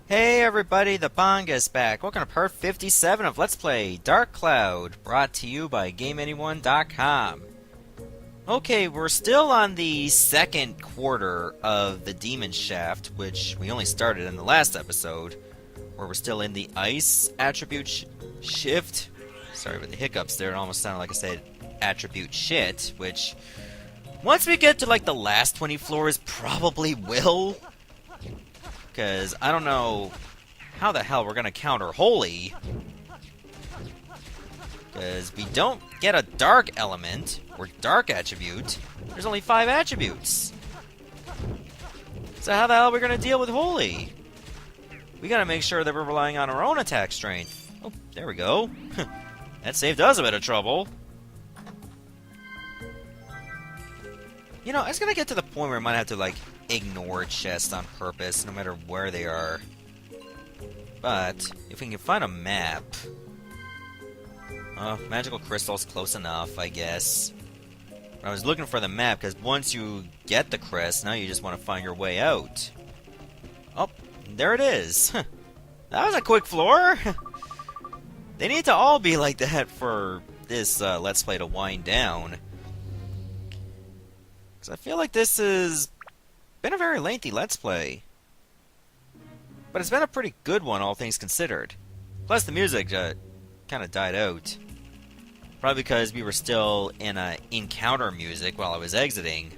Hey everybody, the Banga's back. Welcome to part 57 of Let's Play Dark Cloud, brought to you by GameAnyone.com. Okay, we're still on the second quarter of the Demon Shaft, which we only started in the last episode, where we're still in the Ice attribute shift. Sorry about the hiccups there, it almost sounded like I said attribute shit, which once we get to like the last 20 floors probably will. Because I don't know how the hell we're going to counter Holy. Because we don't get a Dark element, or Dark attribute. There's only 5 attributes. So how the hell are we going to deal with Holy? We got to make sure that we're relying on our own attack strength. Oh, there we go. That saved us a bit of trouble. You know, it's going to get to the point where I might have to, like, ignore chests on purpose, no matter where they are. But if we can find a map, magical crystal's close enough, I guess. I was looking for the map because once you get the crest, now you just want to find your way out. Oh, there it is. That was a quick floor. They need to all be like that for this Let's Play to wind down. Because I feel like this has been a very lengthy Let's Play. But it's been a pretty good one, all things considered. Plus the music kind of died out. Probably because we were still in encounter music while I was exiting.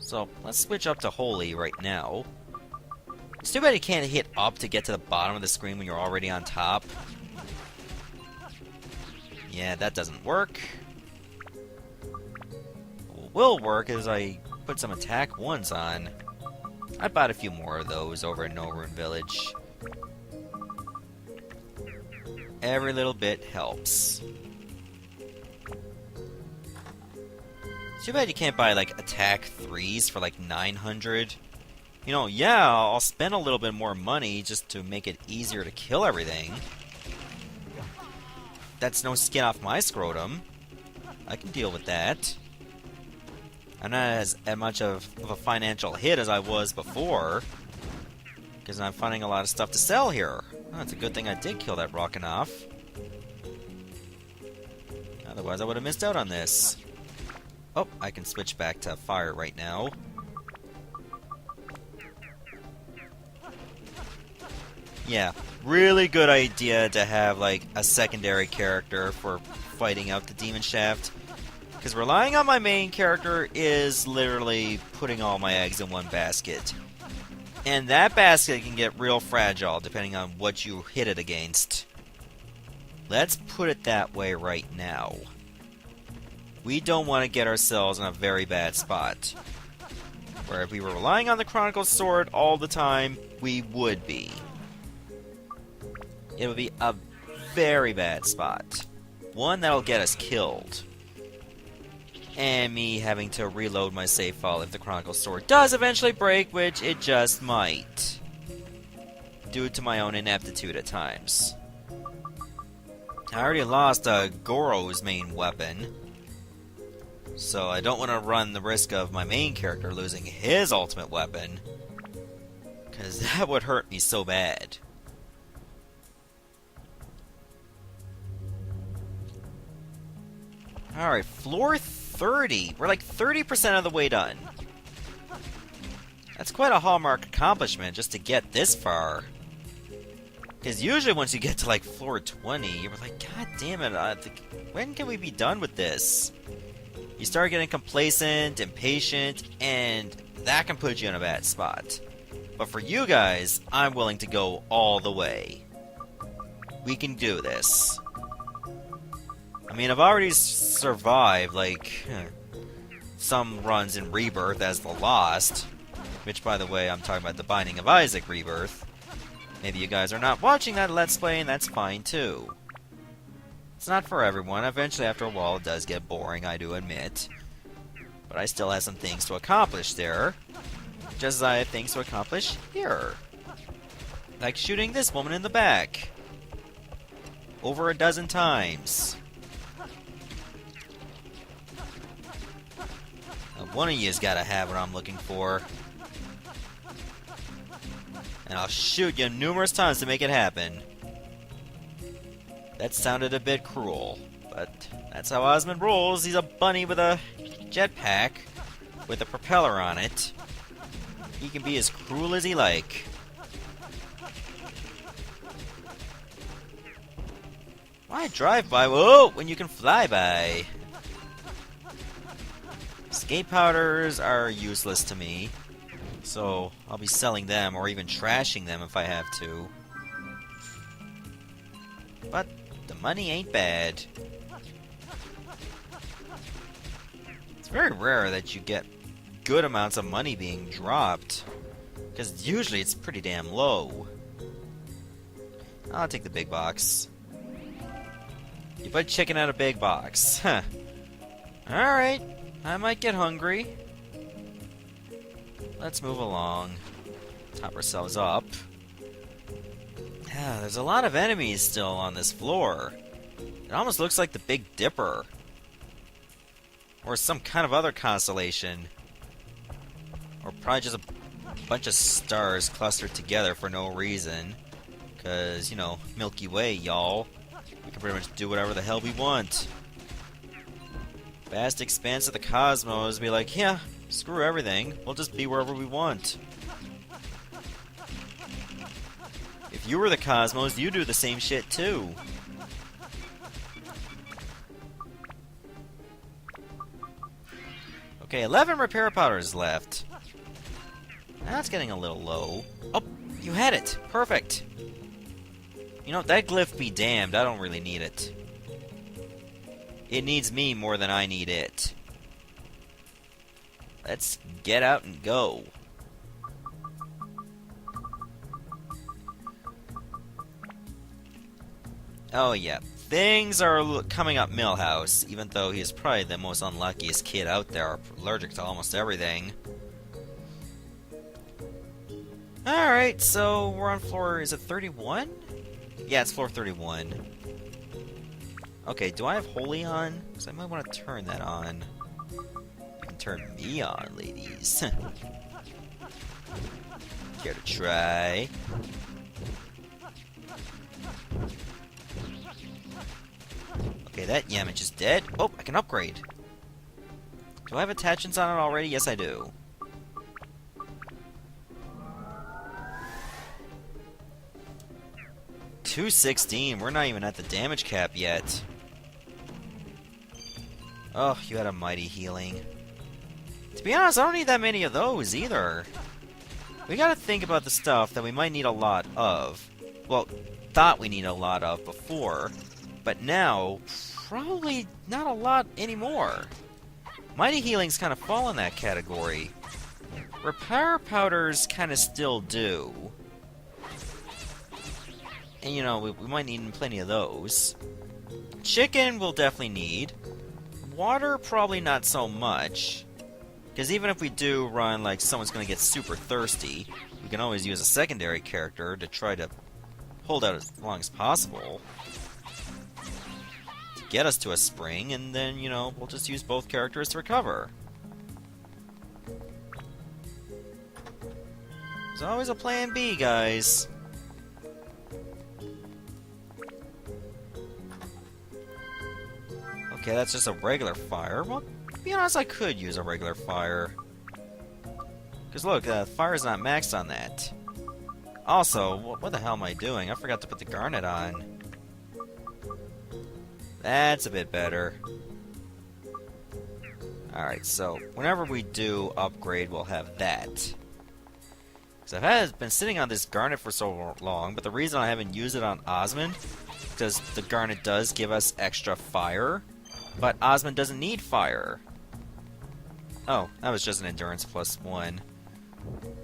So let's switch up to Holy right now. It's too bad you can't hit up to get to the bottom of the screen when you're already on top. Yeah, that doesn't work. What will work is I put some attack ones on. I bought a few more of those over in No Rune Village. Every little bit helps. Too bad you can't buy like attack 3s for like 900. You know, yeah, I'll spend a little bit more money just to make it easier to kill everything. That's no skin off my scrotum. I can deal with that. I'm not as much of a financial hit as I was before, because I'm finding a lot of stuff to sell here. Oh, it's a good thing I did kill that Rockanoff. Otherwise I would have missed out on this. Oh, I can switch back to fire right now. Yeah, really good idea to have like a secondary character for fighting out the Demon Shaft. Because relying on my main character is literally putting all my eggs in one basket. And that basket can get real fragile depending on what you hit it against. Let's put it that way right now. We don't want to get ourselves in a very bad spot. Where if we were relying on the Chronicle Sword all the time, we would be. It would be a very bad spot. One that'll get us killed. And me having to reload my save file if the Chronicle Sword does eventually break, which it just might. Due to my own ineptitude at times. I already lost Goro's main weapon. So I don't want to run the risk of my main character losing his ultimate weapon. Because that would hurt me so bad. Alright, floor 30. We're like 30% of the way done. That's quite a hallmark accomplishment just to get this far. Because usually once you get to like floor 20, you're like, God damn it, when can we be done with this? You start getting complacent, impatient, and that can put you in a bad spot. But for you guys, I'm willing to go all the way. We can do this. I mean, I've already survived, like, some runs in Rebirth as the Lost. Which, by the way, I'm talking about the Binding of Isaac Rebirth. Maybe you guys are not watching that Let's Play, and that's fine, too. It's not for everyone. Eventually, after a while, it does get boring, I do admit. But I still have some things to accomplish there. Just as I have things to accomplish here. Like shooting this woman in the back. Over a dozen times. One of you's gotta have what I'm looking for. And I'll shoot you numerous times to make it happen. That sounded a bit cruel, but that's how Osmond rolls. He's a bunny with a jetpack with a propeller on it. He can be as cruel as he like. Why drive by? Whoa, when you can fly by. Escape powders are useless to me, so I'll be selling them or even trashing them if I have to. But the money ain't bad. It's very rare that you get good amounts of money being dropped, because usually it's pretty damn low. I'll take the big box. You put chicken out a big box. Huh. Alright. I might get hungry. Let's move along. Top ourselves up. Yeah, there's a lot of enemies still on this floor. It almost looks like the Big Dipper. Or some kind of other constellation. Or probably just a bunch of stars clustered together for no reason. Because, you know, Milky Way, y'all. We can pretty much do whatever the hell we want. Vast expanse of the cosmos, be like, yeah, screw everything. We'll just be wherever we want. If you were the cosmos, you do the same shit too. Okay, 11 repair powders left. That's getting a little low. Oh, you had it. Perfect. You know, that glyph be damned. I don't really need it. It needs me more than I need it. Let's get out and go. Oh yeah, things are coming up Millhouse, even though he is probably the most unluckiest kid out there, allergic to almost everything. Alright, so we're on floor, is it 31? Yeah, it's floor 31. Okay, do I have Holy on? Because I might want to turn that on. You can turn me on, ladies. Care to try? Okay, that Yamage is dead. Oh, I can upgrade. Do I have attachments on it already? Yes, I do. $216. We're not even at the damage cap yet. Oh, you had a mighty healing. To be honest, I don't need that many of those either. We gotta think about the stuff that we might need a lot of. Well, thought we need a lot of before, but now, probably not a lot anymore. Mighty healings kind of fall in that category. Repair powders kind of still do. And you know, we might need plenty of those. Chicken we'll definitely need. Water, probably not so much. Because even if we do run like someone's going to get super thirsty, we can always use a secondary character to try to hold out as long as possible. To get us to a spring, and then, you know, we'll just use both characters to recover. There's always a plan B, guys. Okay, that's just a regular fire. Well, to be honest, I could use a regular fire. Because look, fire's not maxed on that. Also, what the hell am I doing? I forgot to put the garnet on. That's a bit better. Alright, so whenever we do upgrade, we'll have that. Because I've been sitting on this garnet for so long, but the reason I haven't used it on Osmond is because the garnet does give us extra fire. But Osmond doesn't need fire. Oh, that was just an endurance +1.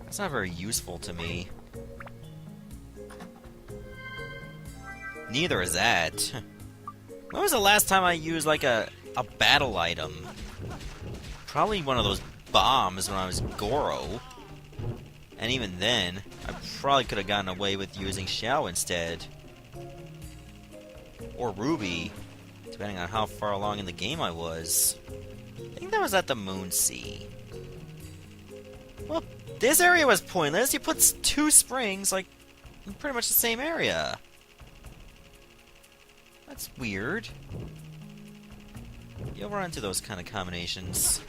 That's not very useful to me. Neither is that. When was the last time I used, like, a battle item? Probably one of those bombs when I was Goro. And even then, I probably could have gotten away with using Xiao instead. Or Ruby. Depending on how far along in the game I was. I think that was at the Moon Sea. Well, this area was pointless. You put 2 springs, like, in pretty much the same area. That's weird. You'll run into those kind of combinations.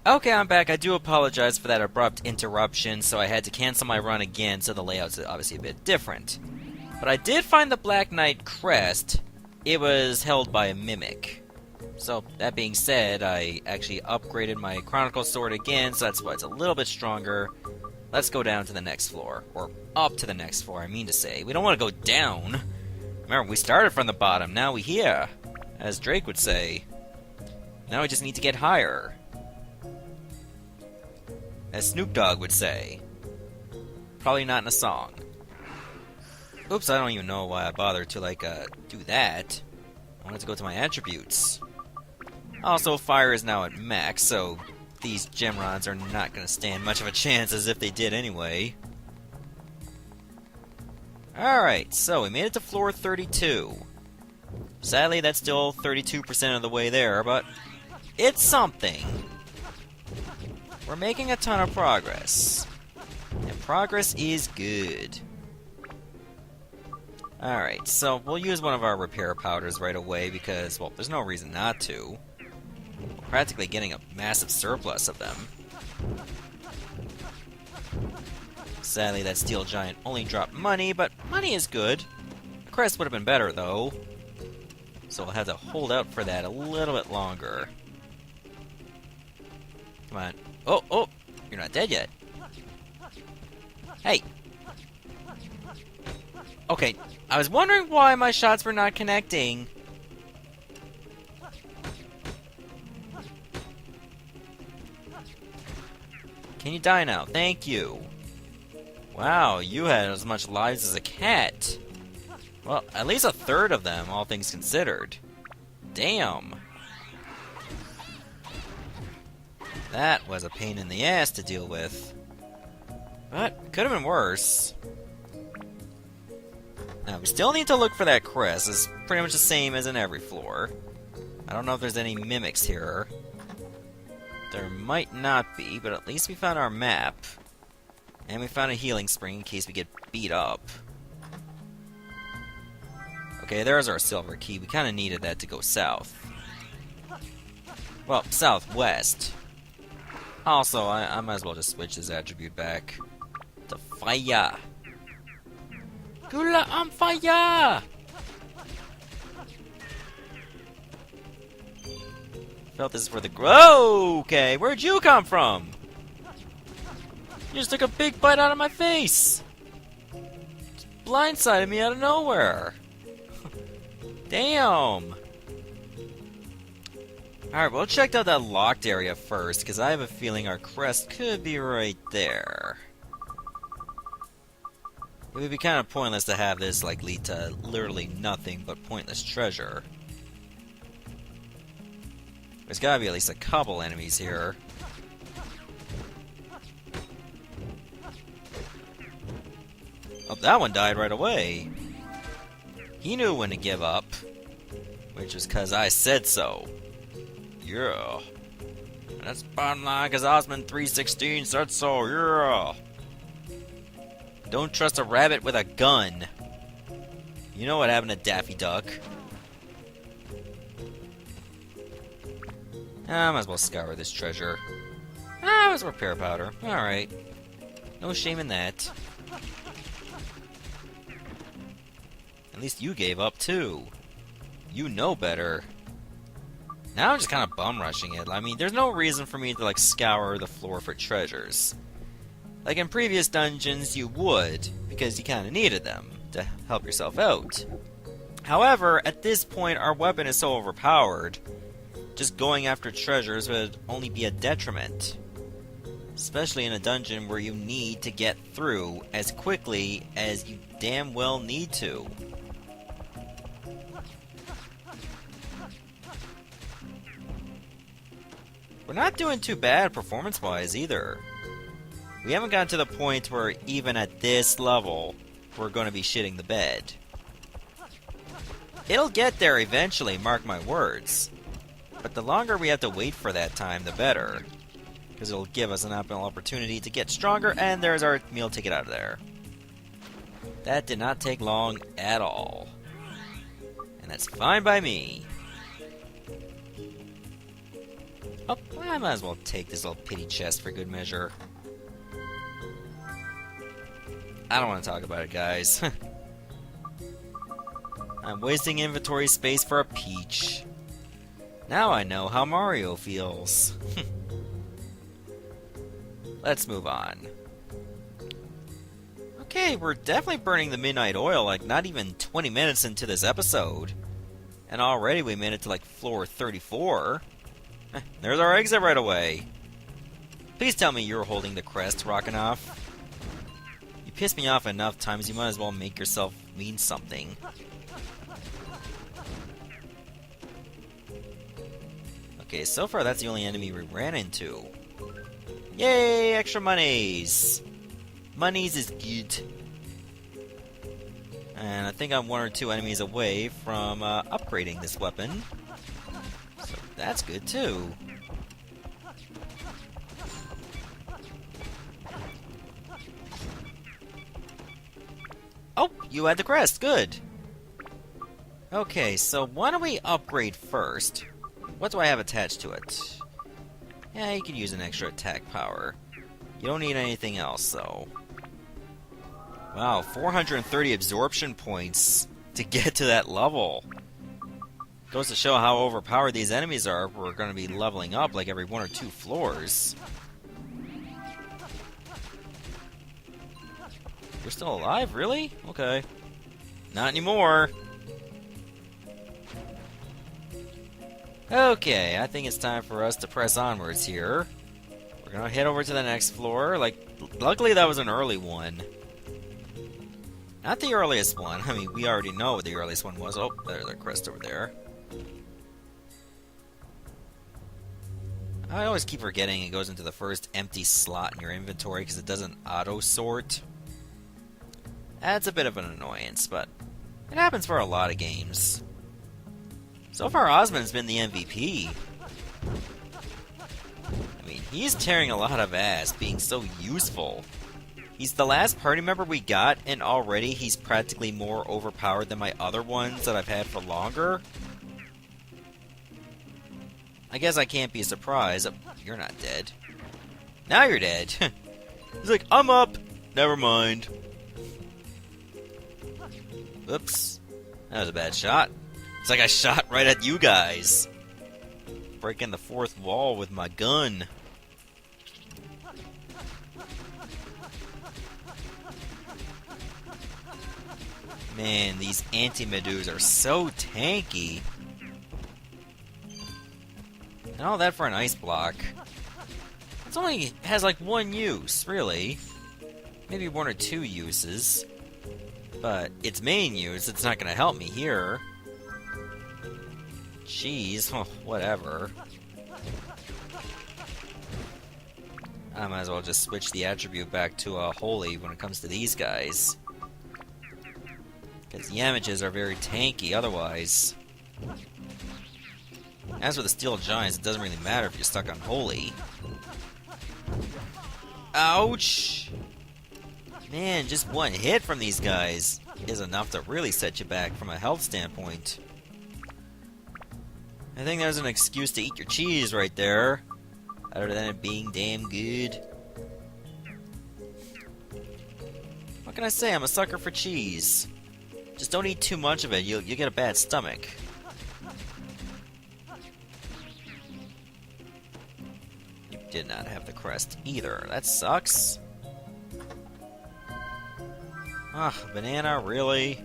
Okay, I'm back. I do apologize for that abrupt interruption, so I had to cancel my run again, so the layout's obviously a bit different. But I did find the Black Knight crest. It was held by a mimic. So, that being said, I actually upgraded my Chronicle Sword again, so that's why it's a little bit stronger. Let's go down to the next floor. Or up to the next floor, I mean to say. We don't want to go down. Remember, we started from the bottom, now we here. As Drake would say. Now we just need to get higher. As Snoop Dogg would say. Probably not in a song. Oops, I don't even know why I bothered to, do that. I wanted to go to my attributes. Also, fire is now at max, so these gem rods are not going to stand much of a chance as if they did anyway. Alright, so we made it to floor 32. Sadly, that's still 32% of the way there, but it's something. We're making a ton of progress. And progress is good. Alright, so we'll use one of our repair powders right away because, well, there's no reason not to. We're practically getting a massive surplus of them. Sadly, that steel giant only dropped money, but money is good. The crest would have been better, though. So we'll have to hold out for that a little bit longer. Come on. Oh! You're not dead yet. Hey! Okay, I was wondering why my shots were not connecting. Can you die now? Thank you. Wow, you had as much lives as a cat. Well, at least a third of them, all things considered. Damn. That was a pain in the ass to deal with. But, could have been worse. Now, we still need to look for that crest. It's pretty much the same as in every floor. I don't know if there's any mimics here. There might not be, but at least we found our map. And we found a healing spring in case we get beat up. Okay, there's our silver key. We kind of needed that to go south. Well, southwest. Also, I might as well just switch this attribute back to fire. Gula on fire! Felt this is for the okay, where'd you come from? You just took a big bite out of my face! Just blindsided me out of nowhere! Damn! Alright, well, check out that locked area first, because I have a feeling our crest could be right there. It would be kind of pointless to have this, lead to literally nothing but pointless treasure. There's gotta be at least a couple enemies here. Oh, that one died right away. He knew when to give up. Which is because I said so. Yeah. That's bottom line, because Osmond 316 said so, yeah. Don't trust a rabbit with a gun. You know what happened to Daffy Duck. I might as well scour this treasure. Ah, it was repair powder. Alright. No shame in that. At least you gave up, too. You know better. Now I'm just kind of bum rushing it. I mean, there's no reason for me to, scour the floor for treasures. Like in previous dungeons, you would, because you kind of needed them to help yourself out. However, at this point, our weapon is so overpowered, just going after treasures would only be a detriment. Especially in a dungeon where you need to get through as quickly as you damn well need to. We're not doing too bad performance-wise either. We haven't gotten to the point where even at this level, we're going to be shitting the bed. It'll get there eventually, mark my words. but the longer we have to wait for that time, the better. Because it'll give us an ample opportunity to get stronger, and there's our meal ticket out of there. That did not take long at all. And that's fine by me. Oh, I might as well take this little pity chest for good measure. I don't want to talk about it, guys. I'm wasting inventory space for a peach. Now I know how Mario feels. Let's move on. Okay, we're definitely burning the midnight oil, like not even 20 minutes into this episode. And already we made it to like floor 34. There's our exit right away. Please tell me you're holding the crest, Rockinov. You pissed me off enough times, you might as well make yourself mean something. Okay, so far that's the only enemy we ran into. Yay, extra monies! Monies is good. And I think I'm 1 or 2 enemies away from upgrading this weapon. So that's good too. Oh, you had the crest, good! Okay, so why don't we upgrade first? What do I have attached to it? Yeah, you can use an extra attack power. You don't need anything else, though. Wow, 430 absorption points to get to that level. Goes to show how overpowered these enemies are. We're going to be leveling up like every 1 or 2 floors. You're still alive? Really? Okay. Not anymore. Okay, I think it's time for us to press onwards here. We're gonna head over to the next floor. Luckily that was an early one. Not the earliest one. I mean, we already know what the earliest one was. Oh, there's our crest over there. I always keep forgetting it goes into the first empty slot in your inventory because it doesn't auto-sort. That's a bit of an annoyance, but it happens for a lot of games. So far, Osmond's been the MVP. I mean, he's tearing a lot of ass, being so useful. He's the last party member we got, and already he's practically more overpowered than my other ones that I've had for longer. I guess I can't be surprised. You're not dead. Now you're dead. He's like, I'm up. Never mind. Oops. That was a bad shot. It's like I shot right at you guys. Breaking the fourth wall with my gun. Man, these anti-Medus are so tanky. And all that for an ice block. It only has like 1 use, really. Maybe 1 or 2 uses. But its main use, it's not going to help me here. Jeez, oh, whatever. I might as well just switch the attribute back to holy when it comes to these guys. Because Yamages are very tanky otherwise. As for the Steel Giants, it doesn't really matter if you're stuck on holy. Ouch! Man, just 1 hit from these guys is enough to really set you back from a health standpoint. I think there's an excuse to eat your cheese right there, other than it being damn good. What can I say? I'm a sucker for cheese. Just don't eat too much of it, you'll get a bad stomach. You did not have the crest either. That sucks. Ah, banana, really?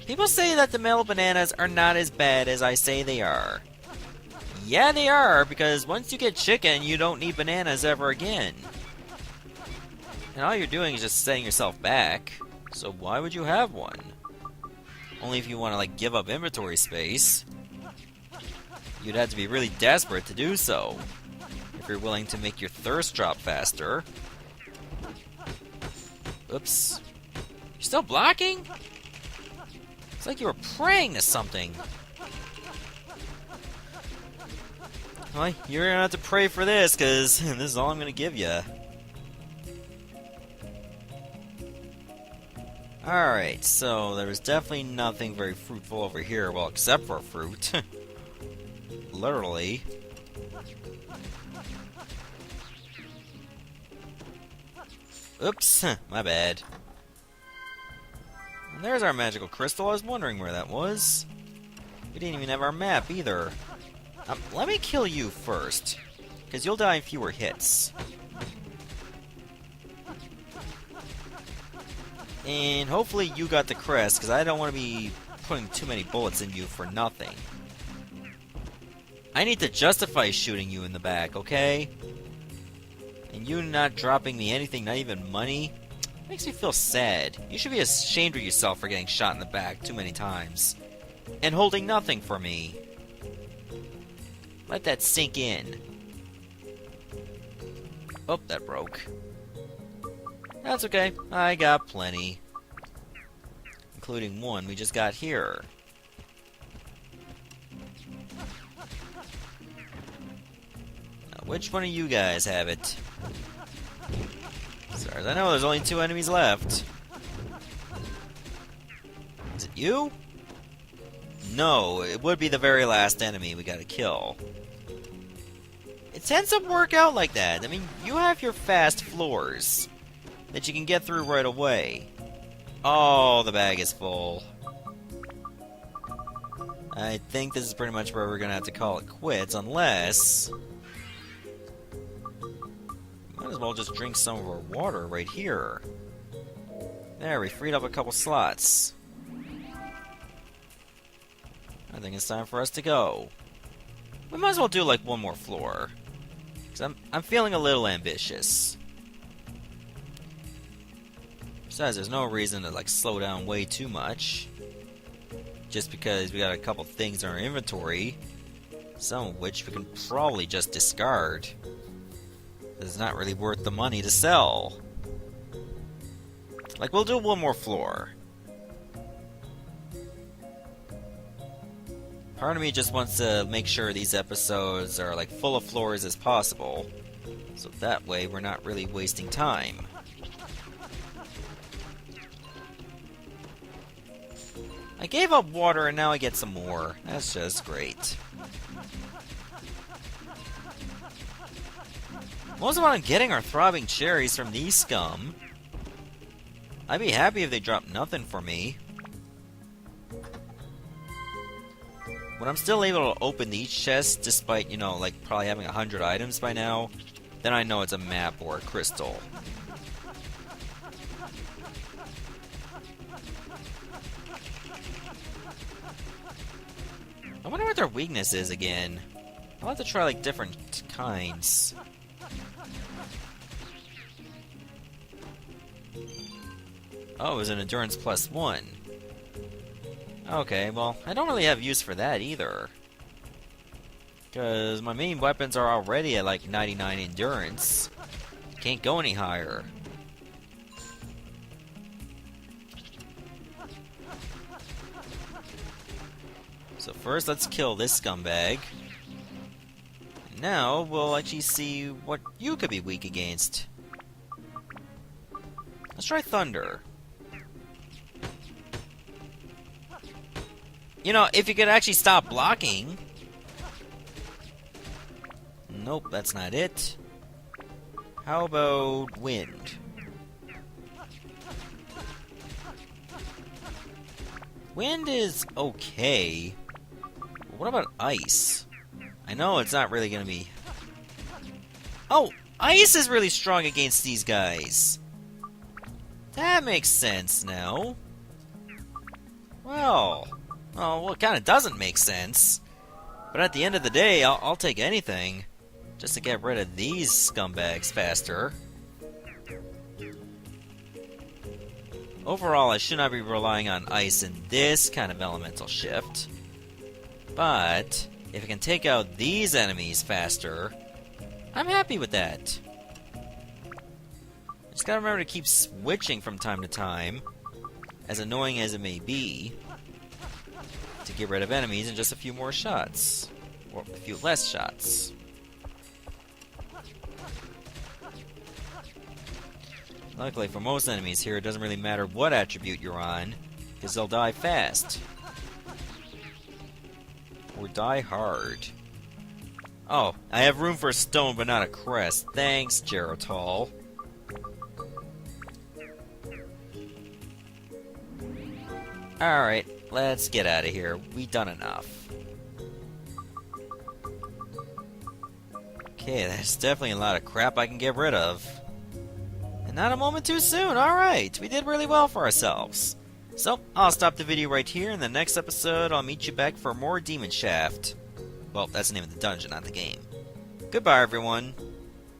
People say that the male bananas are not as bad as I say they are. Yeah, they are, because once you get chicken, you don't need bananas ever again. And all you're doing is just setting yourself back. So why would you have one? Only if you want to, like, give up inventory space. You'd have to be really desperate to do so. If you're willing to make your thirst drop faster. Oops. You're still blocking? It's like you were praying to something. Well, you're gonna have to pray for this, because this is all I'm gonna give you. Alright, so there was definitely nothing very fruitful over here, well, except for fruit. Literally. Oops, my bad. And there's our magical crystal. I was wondering where that was. We didn't even have our map either. Let me kill you first, because you'll die in fewer hits. And hopefully you got the crest, because I don't want to be putting too many bullets in you for nothing. I need to justify shooting you in the back, okay? And you not dropping me anything, not even money, makes me feel sad. You should be ashamed of yourself for getting shot in the back too many times. And holding nothing for me. Let that sink in. Oh, that broke. That's okay. I got plenty. Including one we just got here. Now, which one of you guys have it? As far as I know, there's only 2 enemies left. Is it you? No, it would be the very last enemy we gotta kill. It tends to work out like that. I mean, you have your fast floors that you can get through right away. Oh, the bag is full. I think this is pretty much where we're gonna have to call it quits, unless... might as well just drink some of our water right here. There, we freed up a couple slots. I think it's time for us to go. We might as well do like one more floor. Because I'm feeling a little ambitious. Besides, there's no reason to like slow down way too much. Just because we got a couple things in our inventory. Some of which we can probably just discard. It's not really worth the money to sell. Like, we'll do one more floor. Part of me just wants to make sure these episodes are like full of floors as possible, so that way we're not really wasting time. I gave up water and now I get some more. That's just great. Most of what I'm getting are throbbing cherries from these scum. I'd be happy if they dropped nothing for me. When I'm still able to open these chests, despite, you know, like probably having 100 items by now, then I know it's a map or a crystal. I wonder what their weakness is again. I'll have to try like different kinds. Oh, it was an endurance +1. Okay, well, I don't really have use for that either. Because my main weapons are already at like 99 endurance. Can't go any higher. So first, let's kill this scumbag. Now, we'll actually see what you could be weak against. Let's try Thunder. You know, if you could actually stop blocking... Nope, that's not it. How about Wind? Wind is okay. But what about Ice? I know it's not really gonna be... Oh! Ice is really strong against these guys! That makes sense now. Well... Oh, well, it kind of doesn't make sense. But at the end of the day, I'll take anything. Just to get rid of these scumbags faster. Overall, I should not be relying on ice in this kind of elemental shift. But, if I can take out these enemies faster, I'm happy with that. Just gotta remember to keep switching from time to time, as annoying as it may be, to get rid of enemies in just a few more shots. Or a few less shots. Luckily for most enemies here, it doesn't really matter what attribute you're on, because they'll die fast. Or die hard. Oh, I have room for a stone but not a crest. Thanks, Geritol. Alright, let's get out of here. We've done enough. Okay, that's definitely a lot of crap I can get rid of. And not a moment too soon, alright. We did really well for ourselves. So, I'll stop the video right here. In the next episode, I'll meet you back for more Demon Shaft. Well, that's the name of the dungeon, not the game. Goodbye, everyone.